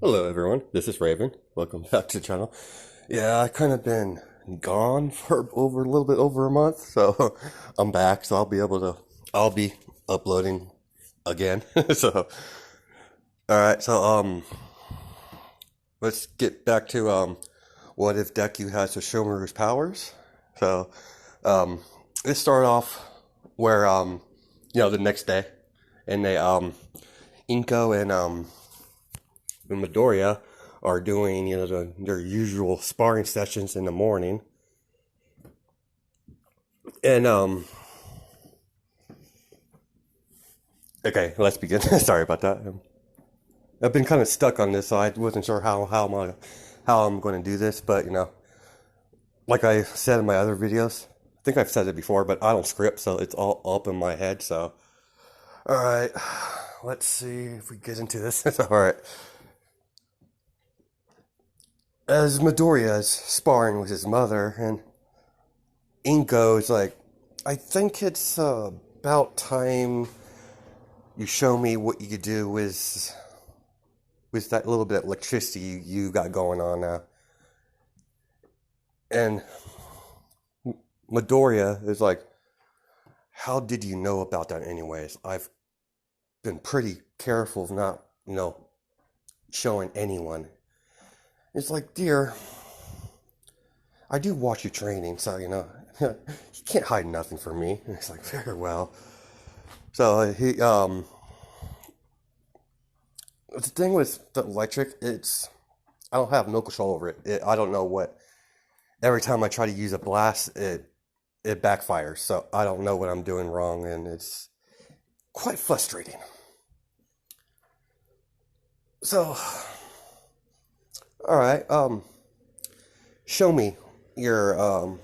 Hello everyone, this is Raven. Welcome back to the channel. Yeah, I kind of been gone for over a little bit over a month, so I'm back, so I'll be uploading again. So, alright, so, let's get back to, what if Deku has Sesshomaru's powers? So, let's start off where, the next day, and Inko and Midoriya are doing, their usual sparring sessions in the morning. And, okay, let's begin. Sorry about that. I've been kind of stuck on this, so I wasn't sure how I'm going to do this, but, like I said in my other videos, I think I've said it before, but I don't script, so it's all up in my head, so. Alright, let's see if we get into this. Alright. As Midoriya is sparring with his mother, and Inko is like, I think it's about time you show me what you could do with that little bit of electricity you got going on now. And Midoriya is like, how did you know about that anyways? I've been pretty careful of not, showing anyone. It's like, dear, I do watch you training, so, you can't hide nothing from me. And it's like, very well. So, the thing with the electric, I don't have no control over it. I don't know every time I try to use a blast, it backfires. So, I don't know what I'm doing wrong, and it's quite frustrating. So, alright, show me your,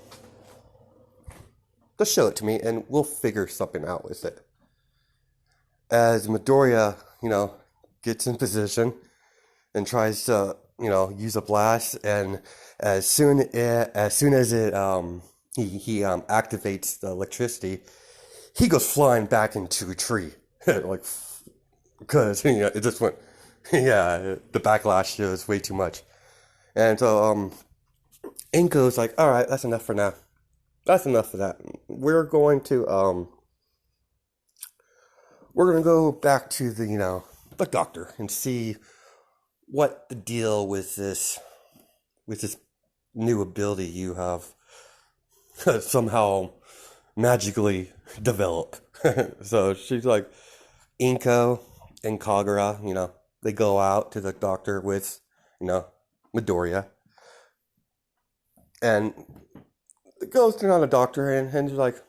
just show it to me and we'll figure something out with it. As Midoriya, gets in position and tries to, use a blast, and as soon as it, he activates the electricity, he goes flying back into a tree. Like, because, it just went, yeah, the backlash was way too much. And so, Inko's like, alright, that's enough for now. That's enough of that. We're going to go back to the doctor and see what the deal with this new ability you have somehow magically developed. So she's like, Inko and Kagura, they go out to the doctor with, Midoriya. And it goes to the doctor, and he's like,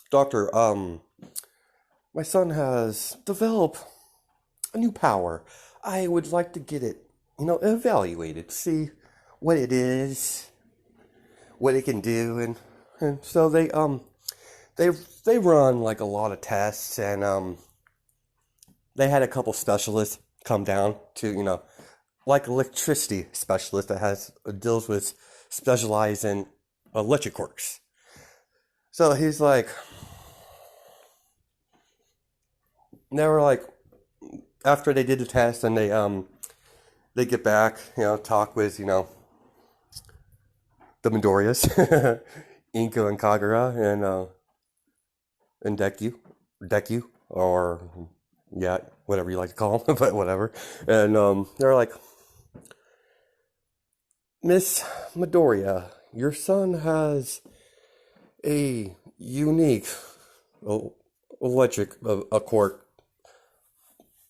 Doctor, my son has developed a new power. I would like to get it, evaluated, see what it is, what it can do, and so they run like a lot of tests, and they had a couple specialists come down to, like electricity specialist that deals with specialize in electric quirks. So he's like, they were like, after they did the test and they get back, talk with, the Midoriyas, Inko and Kagura, and Deku, or, yeah, whatever you like to call them, but whatever. And they're like, Miss Midoriya, your son has a unique electric a quirk,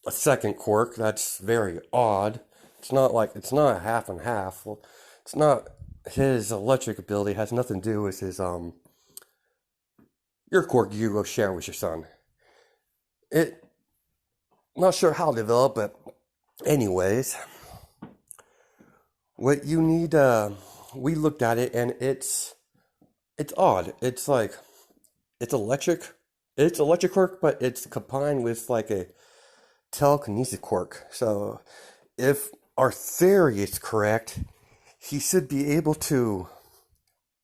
a second quirk that's very odd. It's not half and half. Well, it's not his electric ability has nothing to do with his your quirk you go share with your son. It not sure how it developed, but anyways, what you need we looked at it and it's odd. It's like it's electric quirk, but it's combined with like a telekinesis quirk. So if our theory is correct, he should be able to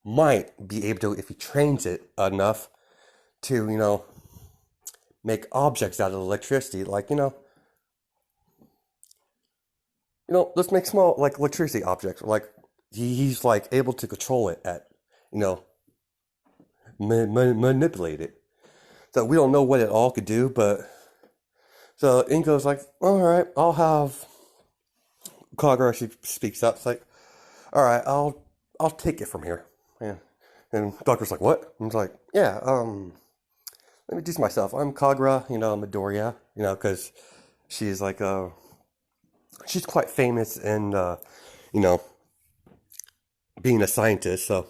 might be able to, if he trains it enough, to make objects out of electricity, like let's make small, like, electricity objects. Like, he's, like, able to control it at, you know, manipulate it. So we don't know what it all could do, but so Inko's like, all right, I'll have Kagura. She speaks up. It's like, all right, I'll take it from here. Yeah. And Doctor's like, what? And he's like, yeah, let me introduce myself. I'm Kagura, Midoriya, because she's like, she's quite famous in, you know, being a scientist, so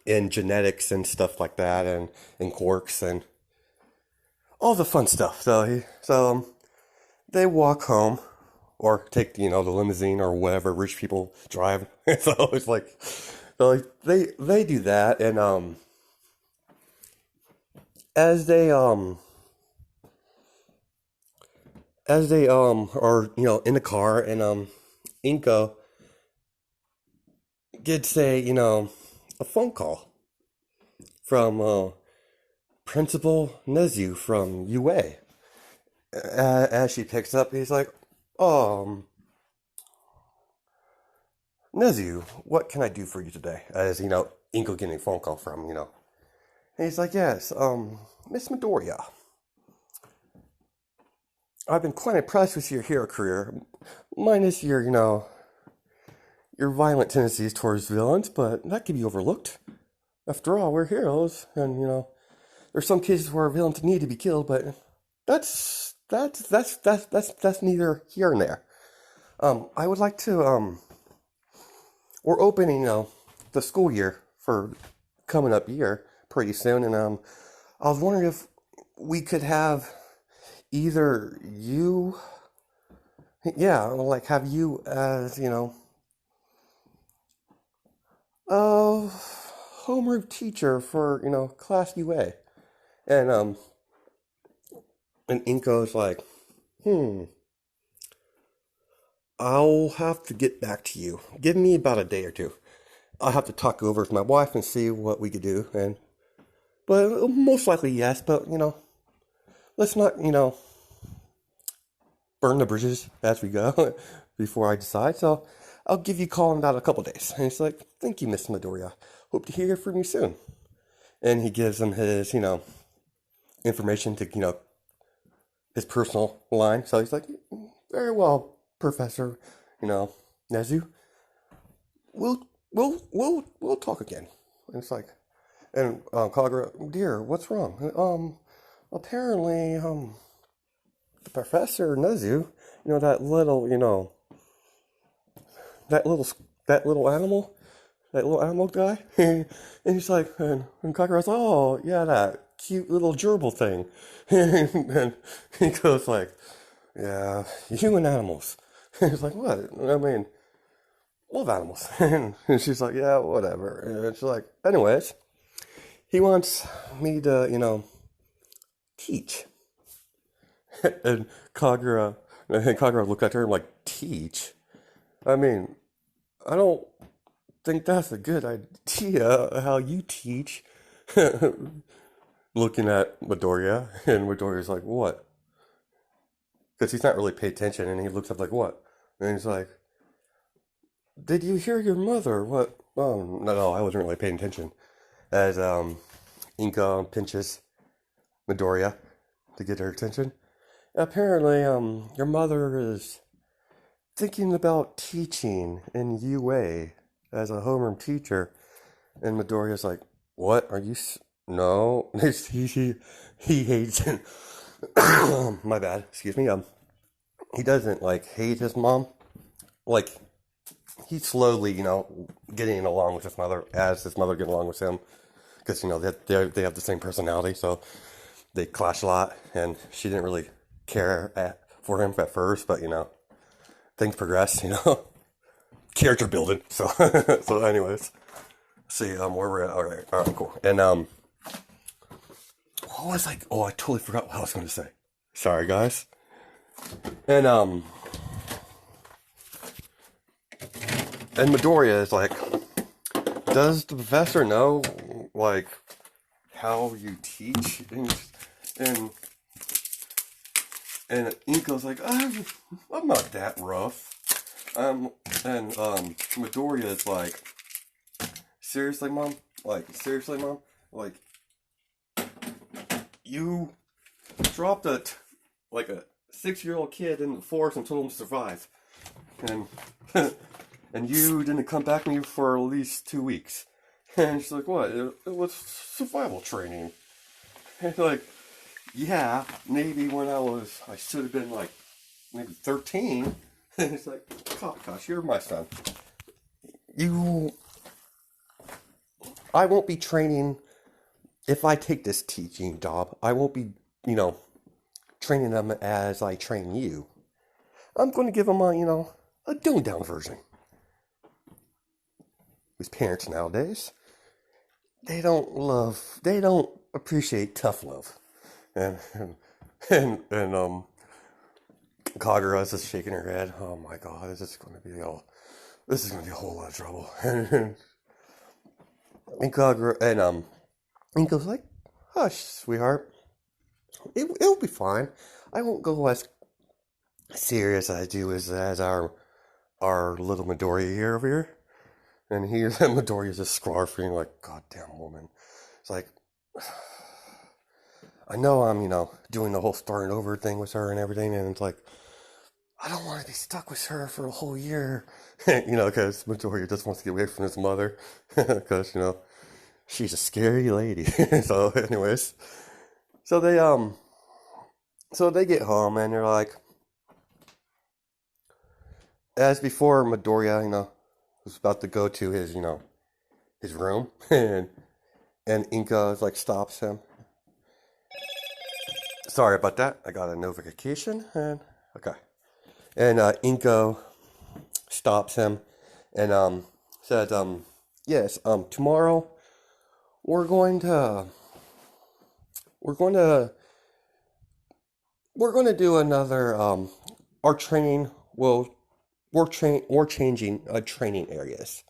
in genetics and stuff like that, and quirks and all the fun stuff. So they walk home or take, the limousine or whatever rich people drive. So it's like, they do that, and as they are in the car, and Inko gets a phone call from Principal Nezu from UA. As she picks up, he's like, Nezu, what can I do for you today? As Inko getting a phone call from. And he's like, yes, Miss Midoriya, I've been quite impressed with your hero career, minus your violent tendencies towards villains, but that can be overlooked. After all, we're heroes, and there's some cases where villains need to be killed, but that's neither here nor there. I would like to we're opening the school year for coming up year pretty soon, and I was wondering if we could have either you, like have you as a homeroom teacher for class UA, and Inko's like, I'll have to get back to you. Give me about a day or two. I'll have to talk over with my wife and see what we could do, but most likely yes, but let's not burn the bridges as we go before I decide. So I'll give you a call in about a couple days. And he's like, thank you, Miss Midoriya. Hope to hear from you soon. And he gives him his, information to, his personal line. So he's like, very well, Professor, Nezu. We'll talk again. And it's like, and Kagura, dear, what's wrong? Apparently, Professor Nezu, that little, that little animal guy, and he's like, and Kagura's like, oh yeah, that cute little gerbil thing, and he goes like, yeah, you and animals. And he's like, what? I mean, love animals. And she's like, yeah, whatever. And it's like, anyways, he wants me to, teach. And Kagura looked at her and like, teach? I mean, I don't think that's a good idea, how you teach. Looking at Midoriya, and Midoriya's like, what? Because he's not really paying attention, and he looks up like, what? And he's like, did you hear your mother? What? No, I wasn't really paying attention. As Inko pinches Midoriya to get her attention. Apparently, your mother is thinking about teaching in UA as a homeroom teacher. And Midoriya's like, what? Are you... No. He hates it. My bad. Excuse me. He doesn't, like, hate his mom. Like, he's slowly, getting along with his mother as his mother getting along with him. Because, they have the same personality, so they clash a lot. And she didn't really care for him at first, but, things progress, Character building. So, so anyways. See, where we're at. All right, cool. And, what was I... Oh, I totally forgot what I was going to say. Sorry, guys. And Midoriya is like, does the professor know, like, how you teach? And Inko's like, I'm not that rough. Um, and Midoriya is like, seriously, mom? Like, seriously, mom? Like, you dropped like a 6-year-old kid in the forest and told him to survive, and and you didn't come back to me for at least 2 weeks. And she's like, what? It was survival training. And like, yeah, maybe when I should have been like maybe 13. And it's like, gosh, you're my son. You, I won't be training if I take this teaching job. I won't be, you know, training them as I train you. I'm going to give them a dumbed down version. With parents nowadays, they don't appreciate tough love. And, and Kagura's just shaking her head. Oh my god, this is going to be a whole lot of trouble. And Kagura, and goes like, hush, sweetheart. It'll be fine. I won't go as serious as I do as our little Midoriya here over here. And he and Midoriya's just scarfing like, goddamn woman. It's like, I know I'm, doing the whole starting over thing with her and everything, and it's like, I don't want to be stuck with her for a whole year. Because Midoriya just wants to get away from his mother. Because, she's a scary lady. So, anyways. So they get home and they're like, as before, Midoriya, was about to go to his room, and Inka like stops him. Sorry about that. I got a notification, and okay. And Inko stops him and says, yes, tomorrow we're going to we're going to we're going to do another our training will we're changing training areas.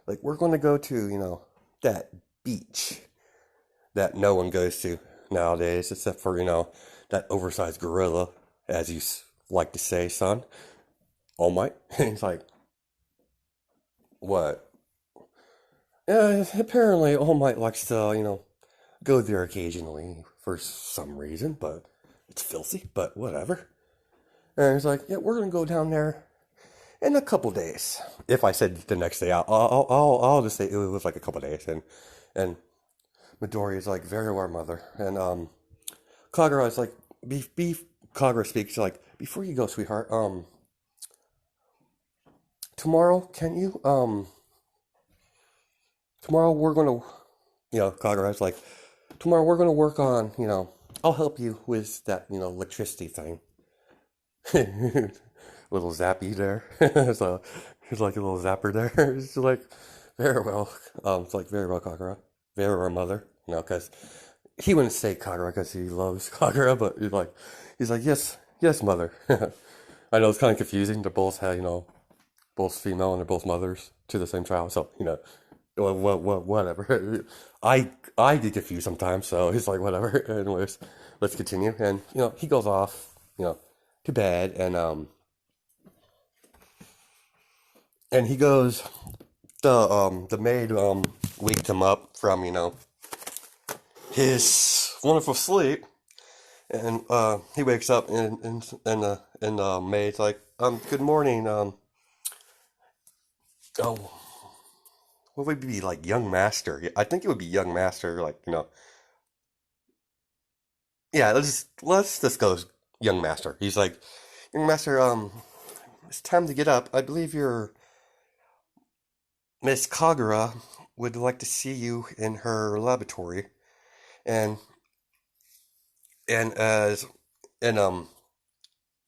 Like we're going to go to, that beach that no one goes to nowadays except for, that oversized gorilla, as you like to say, son. All Might. And he's like, what? Yeah, apparently All Might likes to, go there occasionally for some reason, but it's filthy, but whatever. And he's like, yeah, we're going to go down there in a couple days. If I said the next day, I'll just say it was like a couple days. And Midori is like, very well, mother. And Kagura is like, Kagura speaks like, before you go, sweetheart, tomorrow, can you, tomorrow we're gonna, Kagura's like, tomorrow we're gonna work on, I'll help you with that, electricity thing. Little zappy there. So he's like a little zapper there. It's like, very well. It's like, very well, Kagura. Very well, mother. Because he wouldn't say Kagura because he loves Kagura, but he's like, yes, mother. I know it's kind of confusing. They both have, both female and they're both mothers to the same child. So, whatever. I get confused sometimes, so he's like, whatever. Anyways, let's continue. And, he goes off, to bed, and he goes, the maid, waked him up from, his wonderful sleep, and, he wakes up, and the maid's like, good morning, oh, what would be like young master? I think it would be young master, like, yeah, let's go young master. He's like, young master, it's time to get up. I believe your Miss Kagura would like to see you in her laboratory. And and as and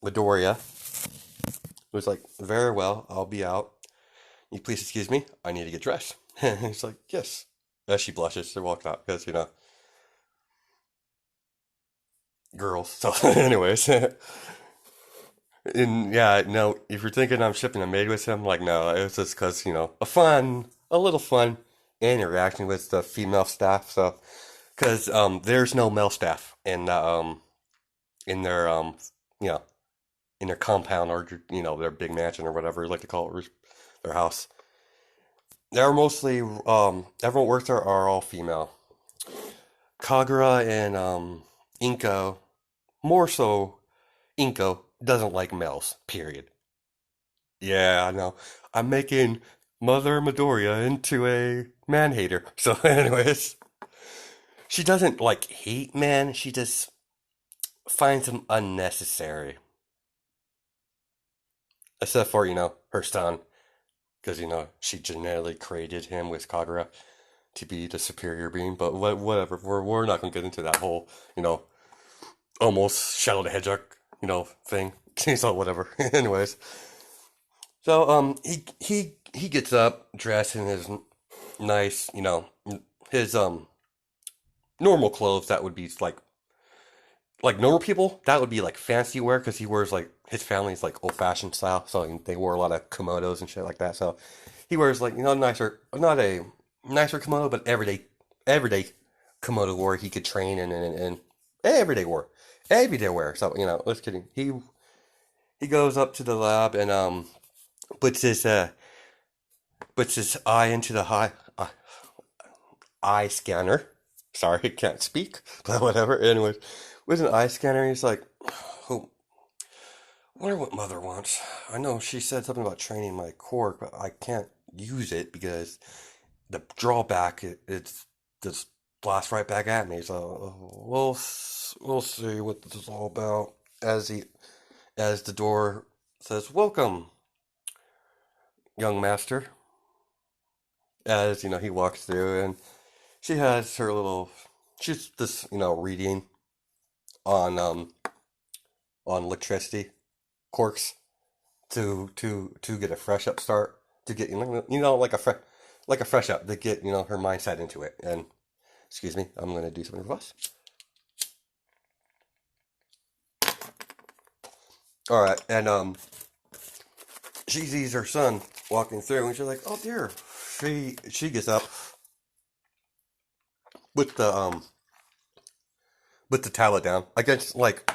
Midoriya was like, very well, I'll be out. You please excuse me, I need to get dressed. And he's like, yes. As she blushes, they walk out because, girls. So anyways. And yeah, no, if you're thinking I'm shipping a maid with him, like, no, it was just because, a little fun interaction with the female staff. So, because there's no male staff in their, you know, in their compound or their big mansion or whatever you like to call it, their house. They're mostly everyone works there are all female. Kagura and Inko, more so Inko, doesn't like males. Period. Yeah, I know. I'm making Mother Midoriya into a man hater. So, anyways, she doesn't like hate men. She just finds them unnecessary. Except for her son, because she genetically created him with Kagura to be the superior being. But whatever, we're not gonna get into that whole almost Shadow the Hedgehog thing. So whatever. Anyways, so he gets up dressed in his nice his normal clothes that would be like normal people that would be like fancy wear because he wears like his family's like old fashioned style, so they wore a lot of komodos and shit like that. So he wears like nicer, not a nicer kimono, but everyday komodo wear he could train and everyday wear. So let's kidding. He goes up to the lab and puts his eye into the eye scanner. Sorry, I can't speak, but whatever. Anyways, with an eye scanner, he's like, "Oh, wonder what Mother wants. I know she said something about training my core, but I can't use it because the drawback it's just blasts right back at me. So we'll see what this is all about." As the door says, "Welcome, young master." As he walks through and she has her little. She's just reading on electricity quirks to get a fresh up start to get like a fresh up to get her mindset into it. And excuse me, I'm gonna do something for us. All right, and she sees her son walking through, and she's like, "Oh dear." She gets up with the tablet down. I guess like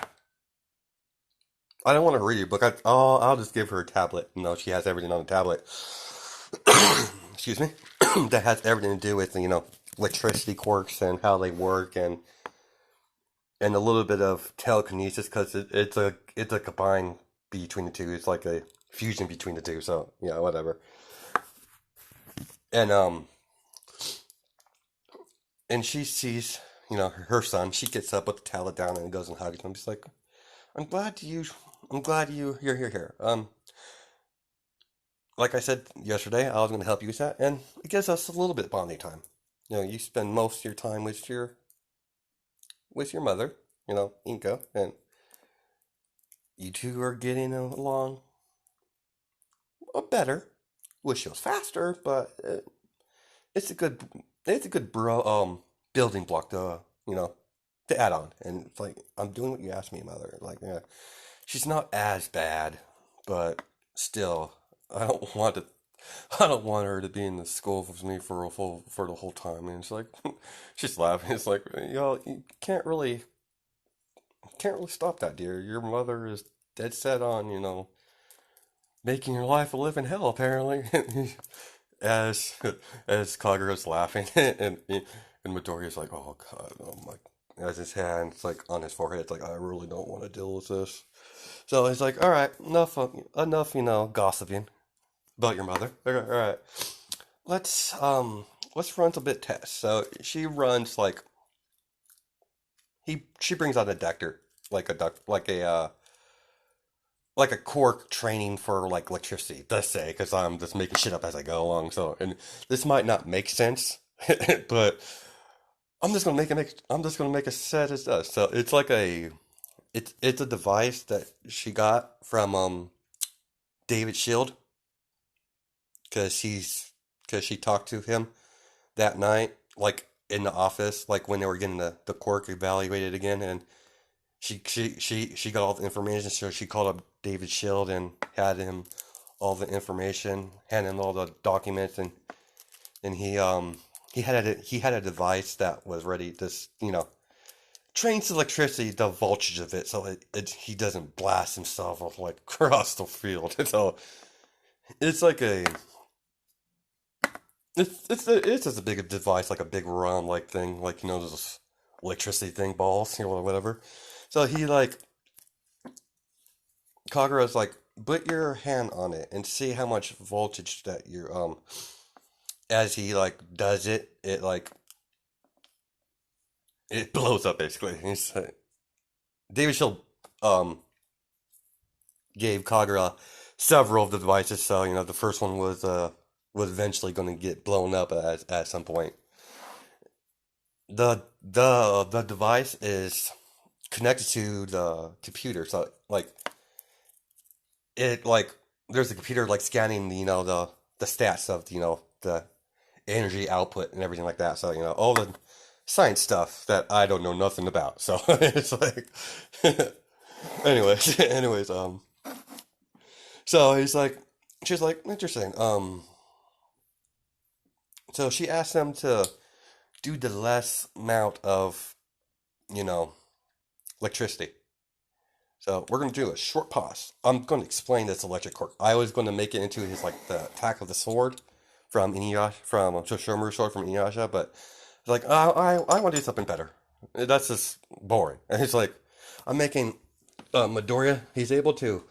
I don't want to read your book. I'll just give her a tablet. She has everything on the tablet. Excuse me. That has everything to do with electricity quirks and how they work and a little bit of telekinesis because it's a combine between the two. It's like a fusion between the two. So yeah, whatever. And and she sees her son. She gets up with the tablet down and goes and hugs him. She's like, "I'm glad you're here. Like I said yesterday, I was going to help you with that, and it gives us a little bit of bonding time. You spend most of your time with your mother, Inko, and you two are getting along better. Wish it was faster, but it's a good bro building block to add on. And it's like I'm doing what you asked me, mother. Like yeah, she's not as bad, but still, I don't want to. I don't want her to be in the school with me for the whole time. And it's like she's laughing. It's like you can't really stop that, dear. Your mother is dead set on making your life a living hell. Apparently, as as Kagura's laughing and Midoriya's like, oh god, oh my. As his hand's like on his forehead, it's like I really don't want to deal with this. So he's like, all right, enough, gossiping about your mother. All right, let's let's run some bit tests. So she runs like she brings out a detector, like a core training for like electricity. Let's say because I'm just making shit up as I go along. So and this might not make sense, but I'm just gonna make a set as does. So it's like it's a device that she got from David Shield because she talked to him that night, like in the office, like when they were getting the quirk evaluated again, and she got all the information. So she called up David Shield and had him all the information, handed him all the documents, and he had a device that was ready to trains electricity the voltage of it so he doesn't blast himself off like across the field. So it's like a it's just a big device, like a big round like thing, like those electricity thing balls, or whatever. So he like Kagura's like, put your hand on it and see how much voltage that you're as he like does it, it like it blows up basically. He's David Shield um gave Kagura several of the devices, so the first one was eventually going to get blown up at some point. The device is connected to the computer, so like it like there's a computer like scanning the stats of the energy output and everything like that. So all the science stuff that I don't know nothing about. So it's like, anyways, so she's like, interesting. So she asked them to do the less amount of you know electricity. So we're going to do a short pause. I'm going to explain this electric quirk. I was going to make it into his like the attack of the sword from Inuyasha, from sesshomaru sword from Inuyasha, but like I want to do something better. That's just boring. And he's like, I'm making Midoriya. He's able to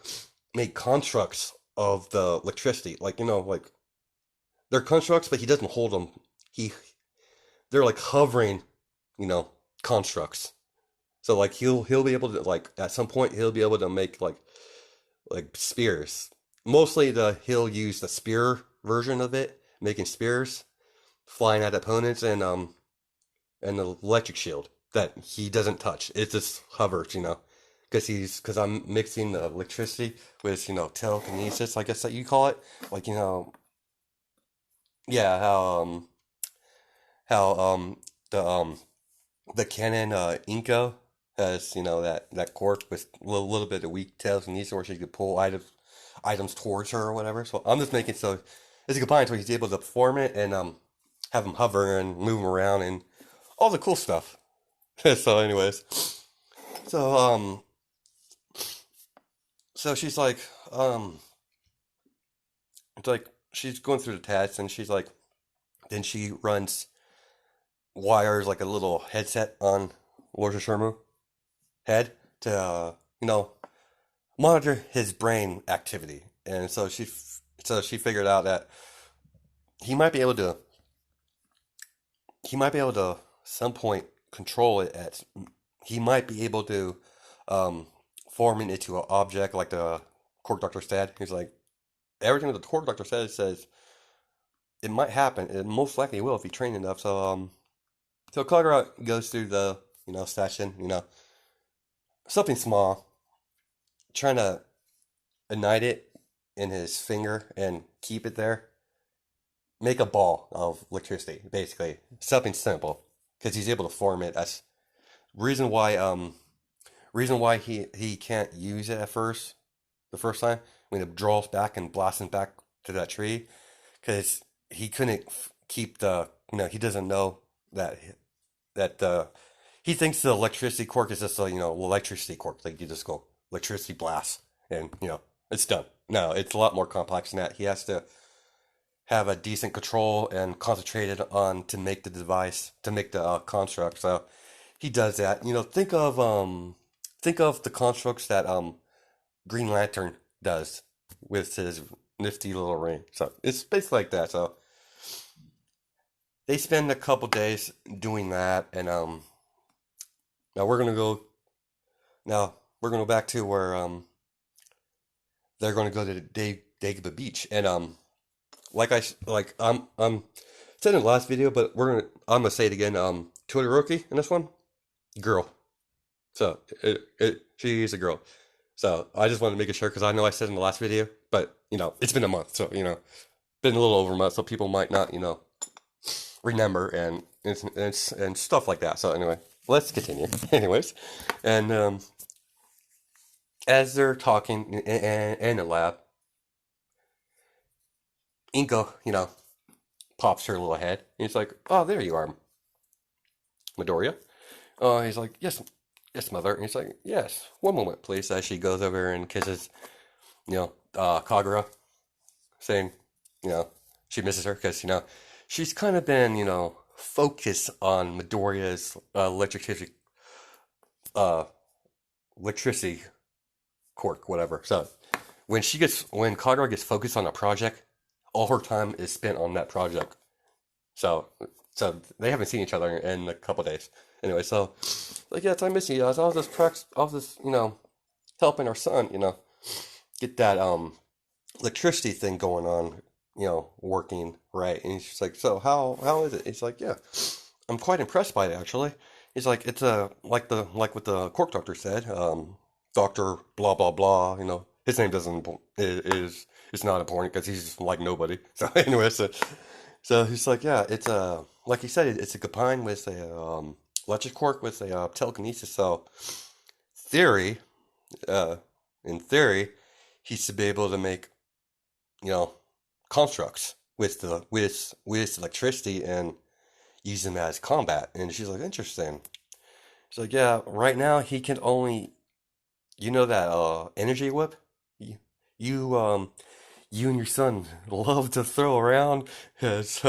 make constructs of the electricity, like like they're constructs, but he doesn't hold them. He they're like hovering, you know, constructs. So like he'll be able to like at some point he'll be able to make like spears. Mostly he'll use the spear version of it, making spears, flying at opponents, and the electric shield that he doesn't touch. It just hovers, because I'm mixing the electricity with telekinesis, I guess that you call it. Like yeah, how the cannon Inko has that quirk with a little bit of weak telekinesis where she could pull items towards her or whatever. So I'm just making so it's a combined so he's able to perform it and have him hover and move him around and all the cool stuff. So anyways, so so she's like it's like she's going through the tests and she's like then she runs wires like a little headset on Lord Shermu head to monitor his brain activity, and so she figured out that he might be able to some point control it at he might be able to um, form it into an object like the court doctor said. He's like everything that the court doctor says it might happen. It most likely will if he trained enough. So Kagura goes through the session, something small, trying to ignite it in his finger and keep it there. Make a ball of electricity, basically something simple, because he's able to form it. That's reason why he can't use it at first, the first time when it draws back and blasts him back to that tree, because he couldn't keep the he doesn't know that he thinks the electricity quirk is just a electricity quirk, like you just go electricity blast and it's done. No, it's a lot more complex than that. He has to have a decent control and concentrated on to make the device to make the construct. So he does that. Think of the constructs that Green Lantern does with his nifty little ring. So it's basically like that. So they spend a couple days doing that, and now we're gonna go. Now we're gonna go back to where they're gonna go to Dagobah Beach, and I'm said in the last video, but I'm gonna say it again. Todoroki in this one, girl. So she's a girl. So I just wanted to make it sure because I know I said in the last video, but it's been a month, so been a little over a month, so people might not remember and stuff like that. So anyway, let's continue. Anyways, and as they're talking in the lab, Inko, pops her little head. And he's like, "Oh, there you are, Midoriya." He's like, "Yes, yes, mother. And he's like, yes, one moment, please. As she goes over and kisses, Kagura, saying, you know, she misses her because, she's kind of been, focused on Midoriya's uh, electricity quirk, whatever. So when Kagura gets focused on a project, all her time is spent on that project. So, so they haven't seen each other in a couple days. Anyway, so like, yes, I miss you guys. I was just, helping our son, get that electricity thing going on, working right. And he's just like, so how is it? He's like, yeah, I'm quite impressed by it actually. He's like, it's like what the cork doctor said, Doctor blah blah blah. His name doesn't is it's not important because he's like nobody. So anyway, so he's like, yeah, it's like he said, it's a combined with a electric cork with a telekinesis. So theory, uh, in theory, he should be able to make you know constructs with electricity and use them as combat. And she's like, interesting. She's like, yeah, right now he can only that energy whip you you you and your son love to throw around as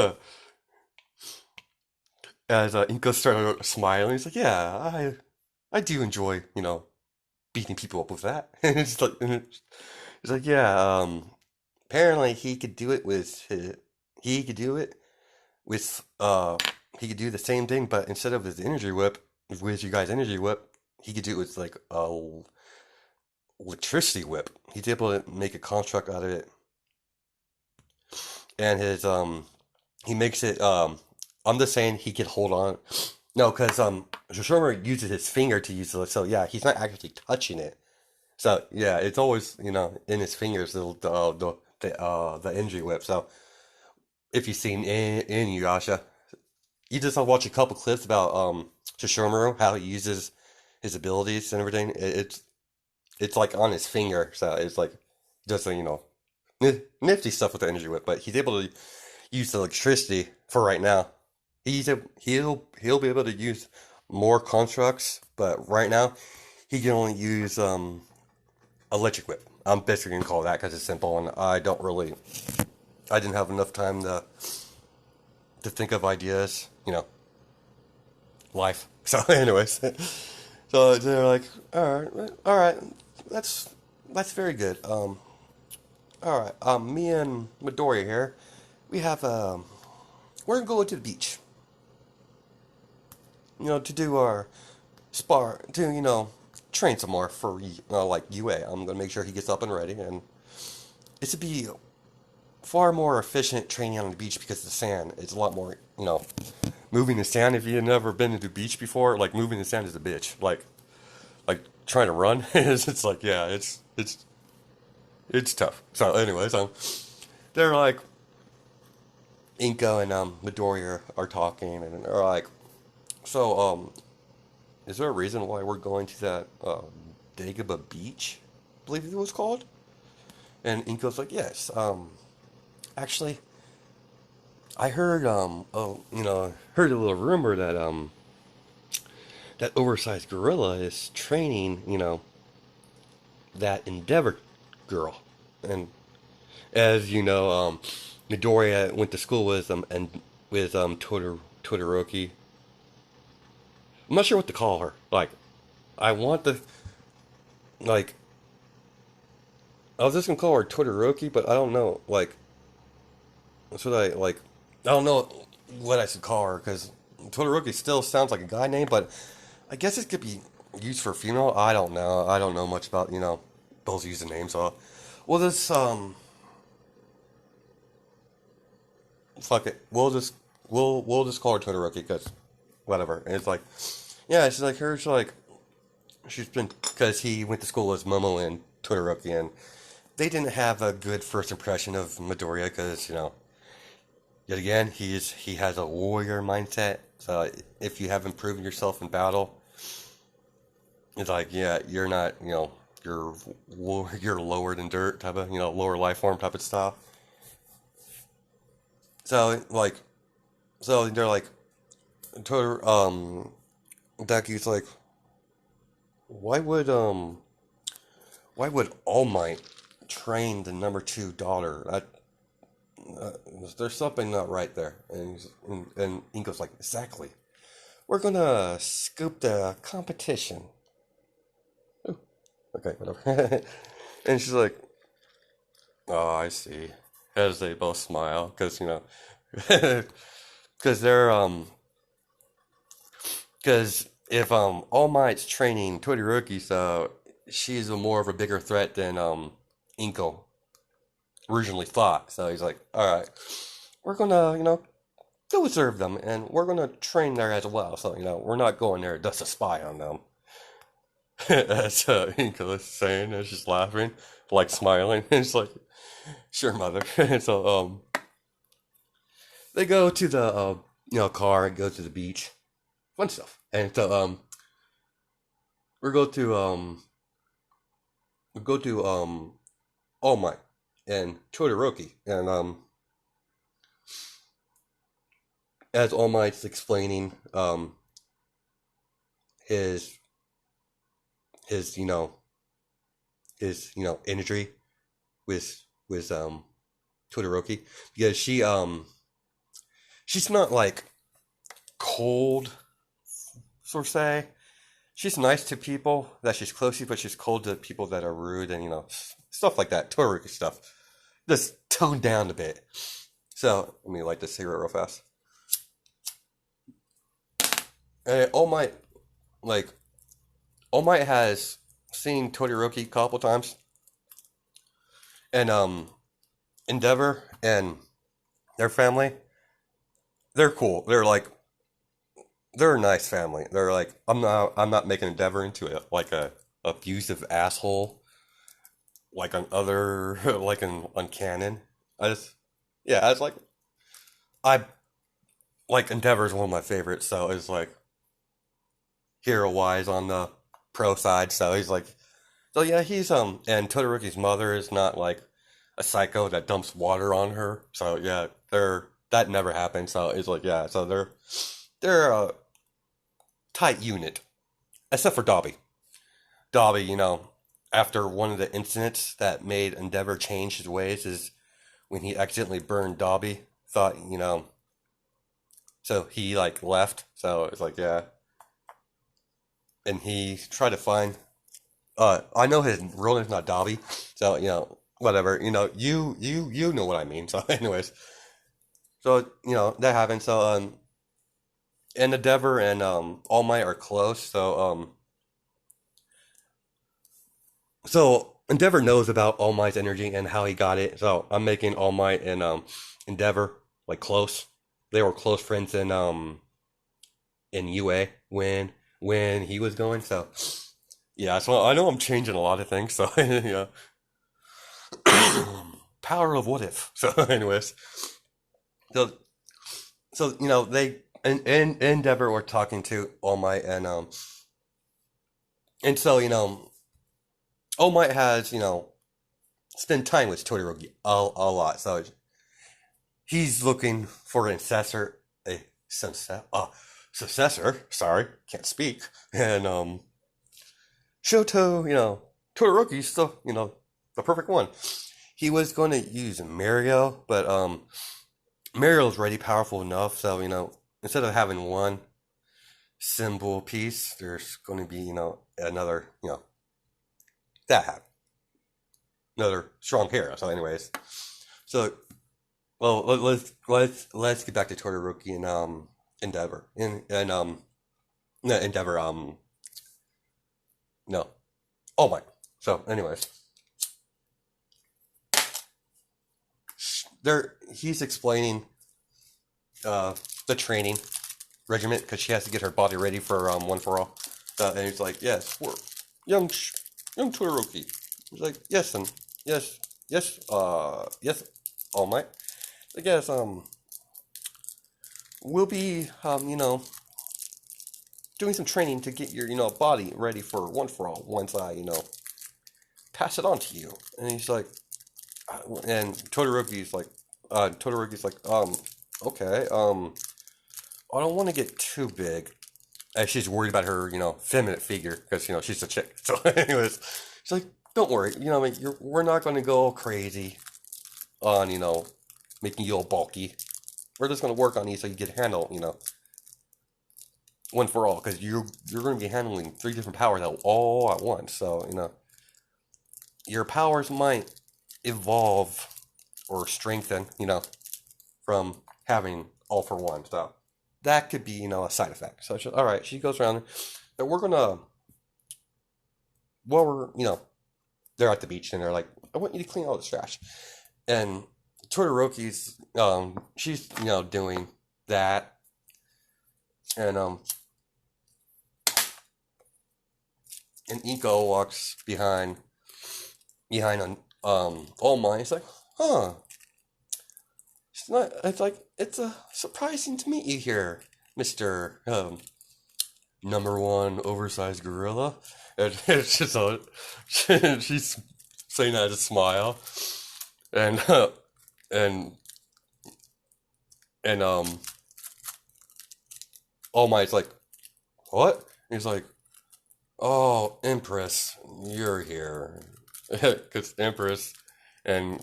Inko started smiling. He's like, yeah, I do enjoy beating people up with that. And it's like, yeah, apparently he could do it with he could do the same thing, but instead of his energy whip with you guys energy whip, he could do it with like a electricity whip. He's able to make a construct out of it, and he makes it I'm just saying he could hold on. No, because Sesshomaru uses his finger to use it, so yeah, he's not actually touching it. So yeah, it's always in his fingers the energy whip. So if you've seen in Yasha, you just watch a couple clips about Sesshomaru, how he uses his abilities and everything. It's like on his finger, so it's like just nifty stuff with the energy whip. But he's able to use the electricity for right now. He'll be able to use more constructs, but right now he can only use electric whip. I'm basically gonna call that because it's simple, and I didn't have enough time to think of ideas, life. So, anyways, so they're like, all right, that's very good. All right, me and Midoriya here, we have we're gonna go to the beach, to do our spar, to train some more for like UA. I'm gonna make sure he gets up and ready, and it's to be far more efficient training on the beach because the sand is a lot more, moving the sand. If you've never been to the beach before, like moving the sand is a bitch. Like trying to run it's like, yeah, it's tough. So anyways, they're like Inko and Midori are talking, and they're like, so is there a reason why we're going to that Dagobah Beach, I believe it was called? And Inko's like, yes, actually, I heard heard a little rumor that that oversized gorilla is training that Endeavor girl. And as you know, Midoriya went to school with and with Todoroki. I'm not sure what to call her. Like, I want the like I was just gonna call her Todoroki, but I don't know. Like, that's what I like. I don't know what I should call her because Todoroki still sounds like a guy name, but I guess it could be used for female. I don't know. I don't know much about those usernames. So we'll just fuck it. We'll just call her Todoroki because whatever. And it's like, yeah, she's like her. She's like she's been because he went to school with Momo and Todoroki, and they didn't have a good first impression of Midoriya because yet again he has a warrior mindset. So if you haven't proven yourself in battle, it's like, yeah, you're not you're lower than dirt type of lower life form type of stuff. So like so they're like Deku's like, why would All Might train the number two daughter? Uh, there's something not right there. And Inko's like, exactly. We're gonna scoop the competition. Ooh, okay, whatever. And she's like, oh, I see. As they both smile, because because they're because if All Might's training Todoroki, so she's a more of a bigger threat than Inko originally thought. So he's like, all right, we're gonna go observe them, and we're gonna train there as well. So we're not going there just to spy on them. As Inko is saying, and she's laughing, like smiling, and it's like, sure, mother. And so they go to the car and go to the beach, fun stuff, and so we go to All Might and Todoroki, and as All Might's explaining his his his imagery with Todoroki, because she's not like cold, so to say. She's nice to people that she's close to, but she's cold to people that are rude and stuff like that. Todoroki stuff, just toned down a bit. So let me light this cigarette real fast. And like All Might has seen Todoroki a couple times, and Endeavor and their family, they're cool. They're a nice family. They're like, I'm not making Endeavor into a abusive asshole like on other like on canon. I just yeah, I was I like Endeavor is one of my favorites, so it's like hero wise on the pro side. So he's like, so yeah, he's and Todoroki's mother is not like a psycho that dumps water on her. So yeah, that never happened. So it's like yeah, so they're a tight unit, except for Dobby. Dobby, after one of the incidents that made Endeavor change his ways is when he accidentally burned Dobby. Thought so he like left. So it's like yeah, and he tried to find. I know his real name's not Dobby, so whatever. You know what I mean. So anyways, so that happened. So and Endeavor and All Might are close. So Endeavor knows about All Might's energy and how he got it. So I'm making All Might and Endeavor like close. They were close friends in UA when he was going. So yeah, so I know I'm changing a lot of things. So yeah, power of what if. So anyways, so they and Endeavor were talking to All Might and so All Might has spend time with Todoroki a lot. So he's looking for an successor. Sorry, can't speak. And Shoto, Todoroki's still the perfect one. He was going to use Mario, but Mario's already powerful enough. So instead of having one symbol piece, there's going to be another that happened. Another strong hero. So, anyways, so well, let's get back to Todoroki and Endeavor and no Endeavor no oh my. So, anyways, he's explaining the training regiment because she has to get her body ready for one for all. And he's like, yes, we're young young Todoroki. He's like, yes, and yes, All Might. I guess we'll be doing some training to get your body ready for one for all once I pass it on to you. And he's like, and Todoroki's like, okay, I don't want to get too big. And she's worried about her, feminine figure because she's a chick. So, anyways, she's like, "Don't worry, I mean, we're not going to go crazy on, making you all bulky. We're just going to work on you so you can handle, one for all, because you're going to be handling three different powers all at once. So, your powers might evolve or strengthen, from having all for one. So that could be, a side effect. So all right, she goes around, and we're gonna, while we're, they're at the beach, and they're like, I want you to clean all this trash. And Todoroki's, she's, doing that, and Inko walks behind All Might. It's like, huh. It's not. It's like it's surprising to meet you here, Mister Number One Oversized Gorilla. And it's just she's saying that to smile, and and and All Might's like, what? And he's like, oh, Empress, you're here, because and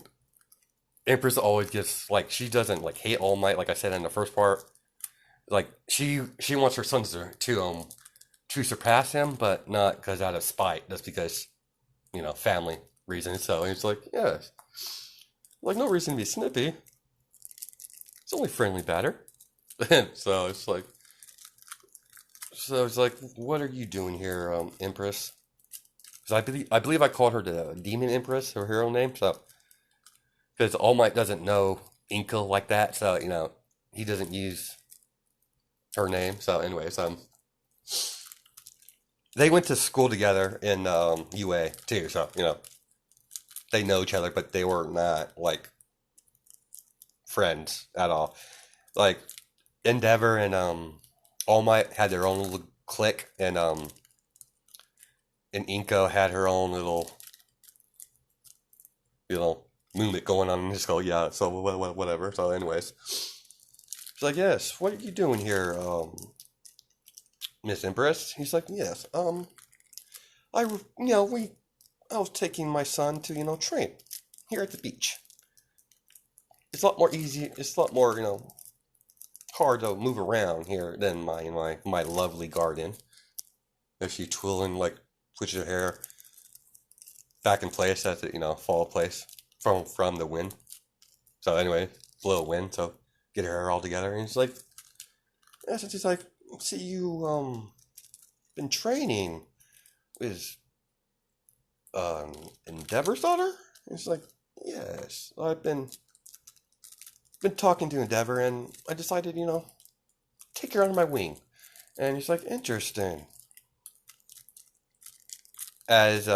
Empress always gets like she doesn't like hate All Might like I said in the first part. Like she wants her sons to surpass him, but not because out of spite. That's because family reasons. So it's like yes, like no reason to be snippy. It's only friendly batter. so it's like what are you doing here, Empress? Because I believe I called her the Demon Empress, her hero name. So because All Might doesn't know Inca like that, so he doesn't use her name. So, anyways, they went to school together in UA too. So they know each other, but they were not like friends at all. Like Endeavor and All Might had their own little clique, and Inko had her own little movement going on in his skull. Yeah, so whatever. So, anyways, she's like, "Yes, what are you doing here, Miss Empress?" He's like, "Yes, I was taking my son to train here at the beach. It's a lot more easy. It's a lot more hard to move around here than my lovely garden." If she twirling like pushes her hair back in place as it fall place from the wind. So anyway, blow a wind, so get her hair all together, and he's like, yeah, so she's like, see you been training with Endeavor's daughter? And he's like, yes, I've been talking to Endeavor, and I decided take her under my wing. And he's like, interesting. As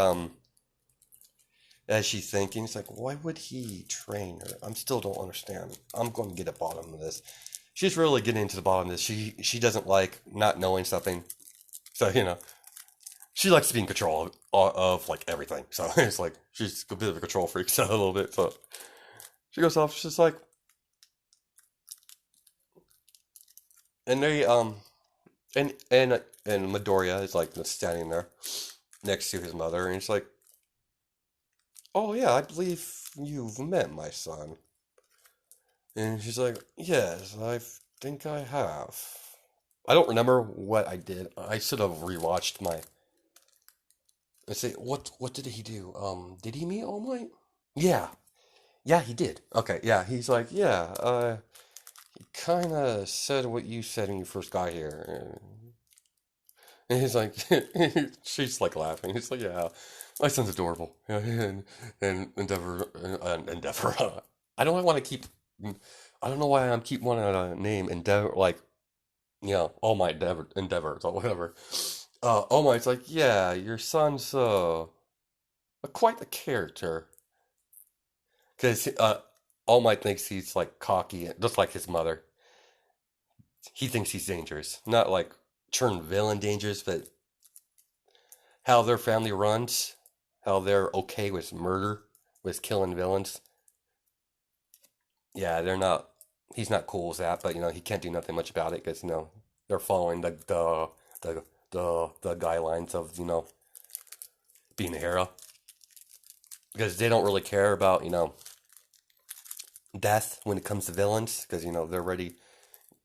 she's thinking, it's like, why would he train her? I still don't understand. I'm going to get at the bottom of this. She's really getting into the bottom of this. She doesn't like not knowing something. So, she likes to be in control of like everything. So it's like she's a bit of a control freak, so a little bit. So she goes off. She's like, and they and Midoriya is like just standing there next to his mother, and he's like, oh yeah, I believe you've met my son. And she's like, yes, I think I have. I don't remember what I did. I should have rewatched my. Let's say what did he do? Did he meet All Might? Yeah, yeah, he did. Okay, yeah, he's like, yeah. He kind of said what you said when you first got here. And he's like, she's like laughing. He's like, yeah, my son's adorable. Yeah, and Endeavor. I don't want to keep. I don't know why I'm keep wanting to name Endeavor like All My Endeavors or whatever. All Might's like, yeah, your son's quite a character because All Might thinks he's like cocky, just like his mother. He thinks he's dangerous, not like turned villain dangerous, but how their family runs, how they're okay with murder, with killing villains. Yeah, they're not. He's not cool with that, but he can't do nothing much about it because they're following the the guidelines of being a hero, because they don't really care about death when it comes to villains, because they're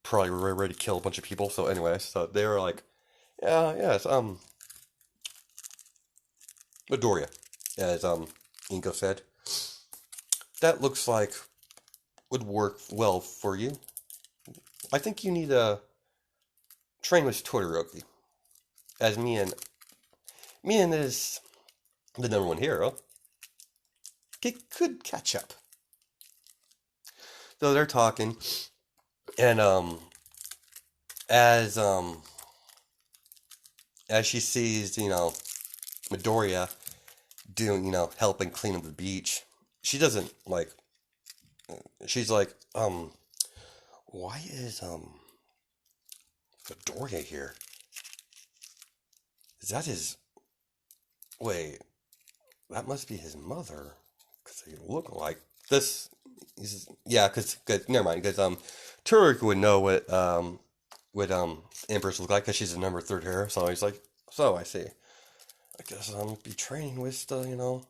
probably ready to kill a bunch of people. So anyway, so they were like, yeah, yes, Midoriya, as Inko said, that looks like would work well for you. I think you need to train with Todoroki, as Mian is the number one hero. It could catch up. So they're talking, and as as she sees Midoriya doing helping clean up the beach, she doesn't like. She's like, why is Midoriya here? Is that his? Wait, that must be his mother, because they look like this. Yeah, because never mind, because Turek would know what Empress look like, because she's the number third hair. So he's like, so I see. I guess I'm be training with the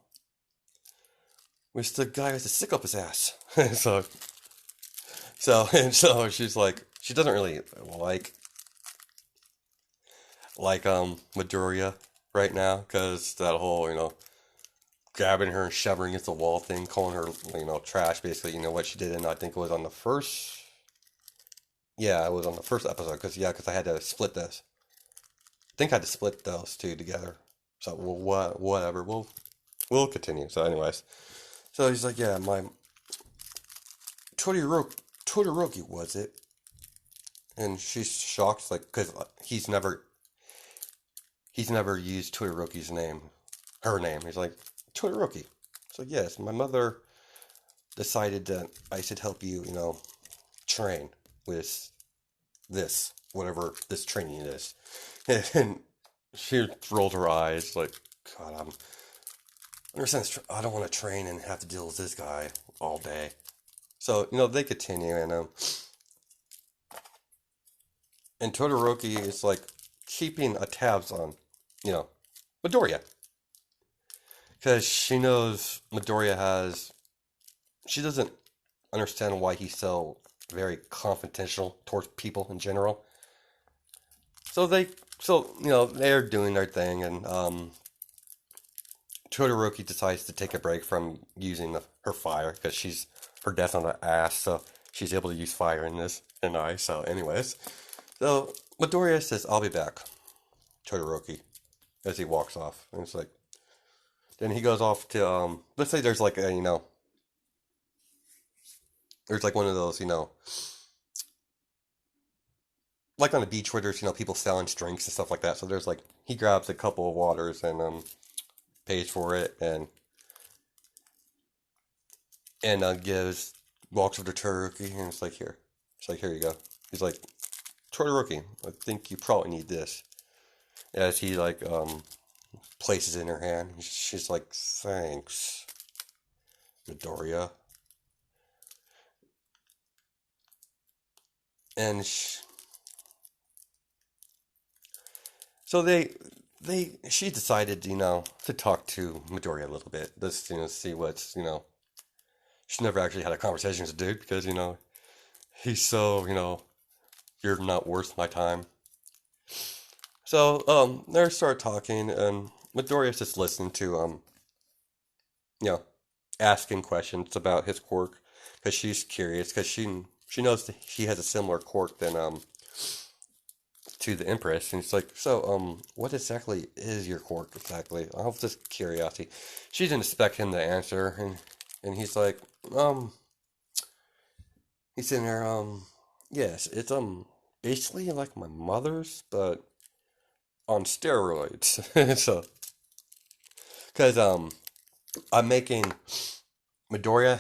with the guy with the stick up his ass. so so she's like, she doesn't really like Midoriya right now, because that whole grabbing her and shoving against the wall thing, calling her trash, basically. What she did, and I think it was on the first. Yeah, it was on the first episode, because I had to split this. I think I had to split those two together. So whatever, we'll continue. So anyways, so he's like, yeah, my Todoroki was it, and she's shocked, like, because he's never used Todoroki's name, her name. He's like, Todoroki. So yes, my mother decided that I should help you, train with this, whatever this training is. And she rolled her eyes like, God, I understand. I don't want to train and have to deal with this guy all day. So they continue, and Todoroki is like keeping a tabs on Midoriya, because she knows Midoriya she doesn't understand why he's so very confrontational towards people in general. So they're doing their thing, and Todoroki decides to take a break from using her fire, because her death's on her ass, so she's able to use fire in this and ice. So anyways, so Midoriya says, "I'll be back," Todoroki, as he walks off, and it's like, then he goes off to let's say there's like there's like one of those like on the beach where there's people selling drinks and stuff like that. So there's like, he grabs a couple of waters and pays for it, and walks over to Todoroki, and it's like, here. It's like, here you go. He's like, Todoroki, I think you probably need this. As he like places it in her hand, she's like, thanks, Midoriya. And so she decided to talk to Midoriya a little bit, just see what's she never actually had a conversation with the dude, because he's so you're not worth my time. So they start talking, and Midoriya's just listening to you know asking questions about his quirk, because she's curious, because she knows that he has a similar quirk than to the Empress, and it's like, so what exactly is your quirk exactly? I have this curiosity. She didn't expect him to answer, and he's like, he's in there, yes, it's basically like my mother's, but on steroids. So, because I'm making Midoriya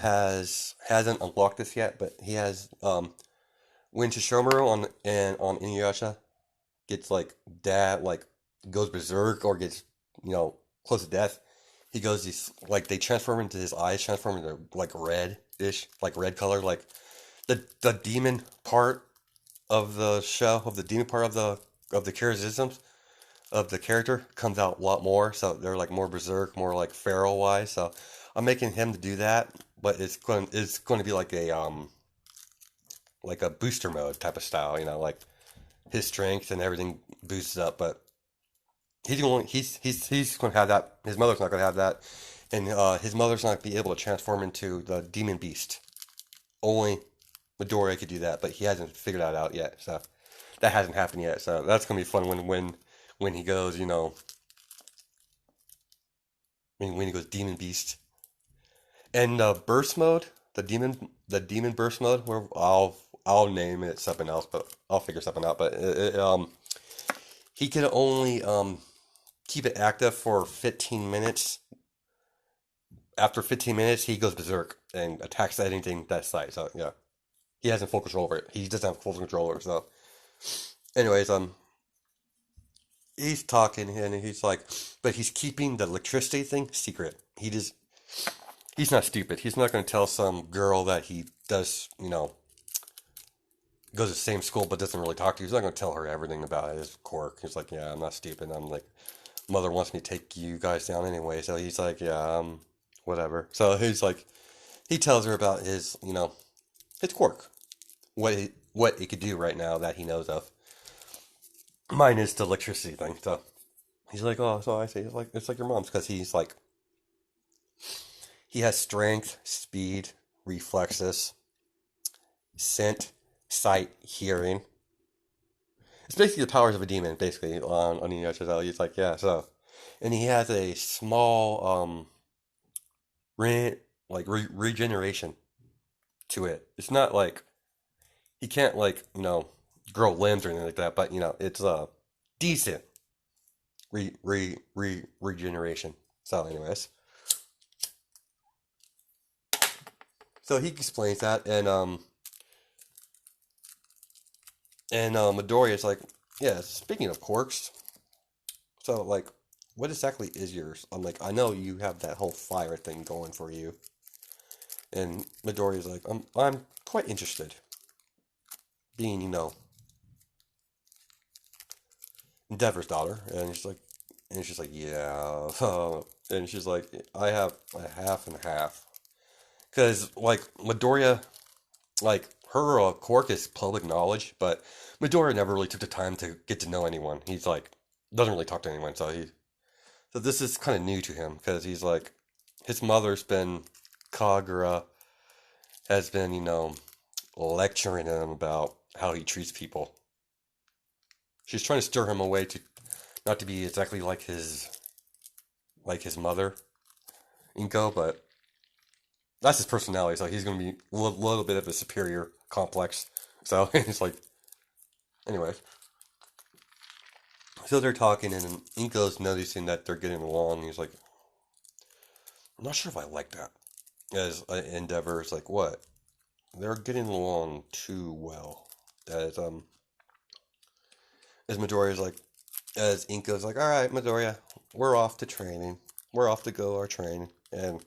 hasn't unlocked this yet, but he has when Sesshomaru on Inuyasha gets like dad like goes berserk, or gets close to death, he goes these, like, they transform into, his eyes transform into like red-ish, like red color, like the demon part of the show, of the demon part of the of the charisms of the character comes out a lot more. So they're like more berserk, more like feral wise. So I'm making him to do that, but it's going to be like a booster mode type of style. Like his strength and everything boosts up, but he's going to have that. His mother's not going to have that, and his mother's not going to be able to transform into the demon beast. Only Midoriya could do that, but he hasn't figured that out yet. So that hasn't happened yet. So that's going to be fun when he goes, when he goes demon beast and burst mode. The demon burst mode, where I'll name it something else, but I'll figure something out. But he can only keep it active for 15 minutes. After 15 minutes, he goes berserk and attacks anything that's sight. So yeah, he hasn't full control over it. He doesn't have full control over it. So, anyways, he's talking and he's like, but he's keeping the electricity thing secret. He's not stupid. He's not going to tell some girl that he does, goes to the same school but doesn't really talk to. He's not going to tell her everything about his quirk. He's like, yeah, I'm not stupid. I'm like, mother wants me to take you guys down anyway. So he's like, yeah, whatever. So he's like, he tells her about his quirk, what it could do right now that he knows of. Mine is the electricity thing. So he's like, oh, so I say it's like your mom's because he's like, he has strength, speed, reflexes, scent, sight, hearing. It's basically the powers of a demon, basically, on Inuyasha. He's like, yeah, so. And he has a small, regeneration to it. It's not like, he can't, grow limbs or anything like that, but, it's a decent regeneration. So, anyways. So he explains that, and Midoriya is like, yeah, speaking of quirks, so, like, what exactly is yours? I'm like, I know you have that whole fire thing going for you. And Midoriya is like, I'm quite interested. Being, Endeavor's daughter. And she's like, yeah. And she's like, I have a half and half. Because, like, Midoriya, like, her quirk is public knowledge, but Midoriya never really took the time to get to know anyone. He's like, doesn't really talk to anyone, so this is kind of new to him because he's like, his mother's been, Kagura has been, lecturing him about how he treats people. She's trying to stir him away to not to be exactly like his mother, Inko, but that's his personality. So he's going to be a little bit of a superior complex. So it's like, anyway. So they're talking, and Inko's noticing that they're getting along. He's like, I'm not sure if I like that. As Endeavor is like, what? They're getting along too well. As Midoriya's like, as Inko's like, all right, Midoriya, we're off to training. We're off to go our training and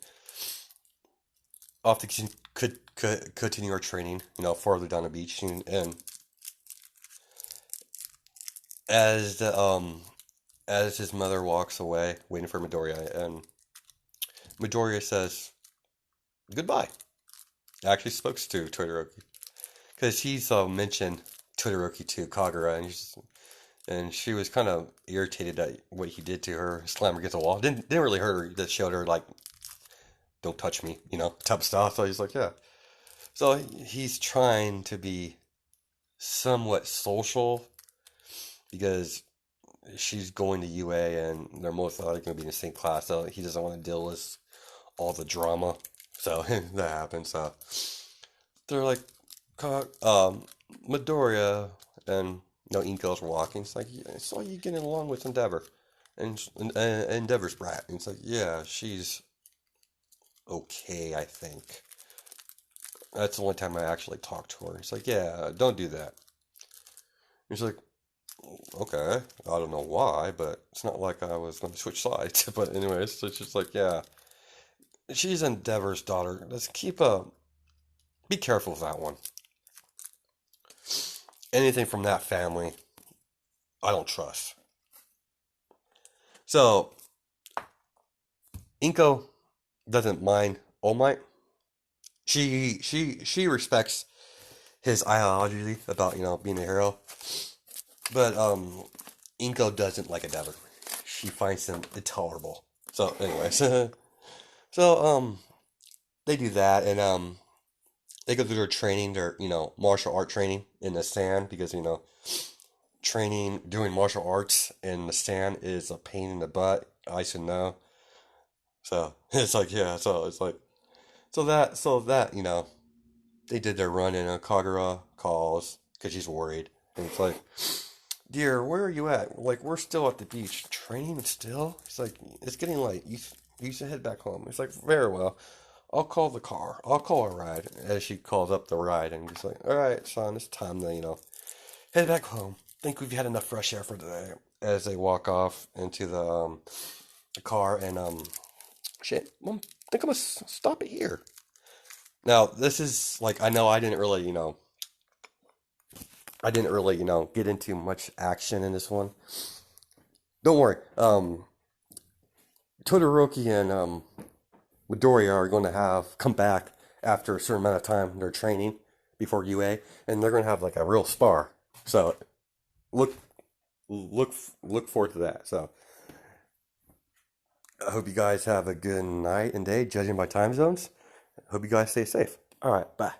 off to continue our training. Farther down the beach, and as as his mother walks away, waiting for Midoriya, and Midoriya says goodbye. Actually spoke to Todoroki because he's mentioned Todoroki to Kagura, and she was kind of irritated at what he did to her, slam her against the wall. Didn't really hurt her. Just showed her like, don't touch me, type of stuff. So he's like, yeah. So he's trying to be somewhat social because she's going to UA and they're most likely going to be in the same class. So he doesn't want to deal with all the drama. So that happens. So they're like, Midoriya and Inko's walking. It's like, yeah, I saw you getting along with Endeavor, and Endeavor's brat. And it's like, yeah, she's okay, I think. That's the only time I actually talked to her. It's like, yeah, don't do that. He's like, okay, I don't know why, but it's not like I was going to switch sides. But anyways, so it's just like, yeah, she's Endeavor's daughter. Let's be careful with that one. Anything from that family, I don't trust. So Inko doesn't mind All Might. She respects his ideology about being a hero, but Inko doesn't like Endeavor. She finds him intolerable. So, anyways, so they do that, and they go through their training, their martial art training in the sand because training doing martial arts in the sand is a pain in the butt. I should know. So it's like yeah, so it's like so that they did their run and Kagura calls because she's worried and it's like, dear, where are you at? Like we're still at the beach training still. It's like it's getting late. You should head back home. It's like very well. I'll call the car. I'll call a ride as she calls up the ride and just like, all right, son, it's time to head back home. Think we've had enough fresh air for today. As they walk off into the car and shit, Mom, I think I'm gonna stop it here. Now this is like I know I didn't really get into much action in this one. Don't worry. Todoroki and Midoriya are going to have come back after a certain amount of time in their training before UA, and they're going to have like a real spar. So look look look forward to that. So I hope you guys have a good night and day, judging by time zones. Hope you guys stay safe. All right, bye.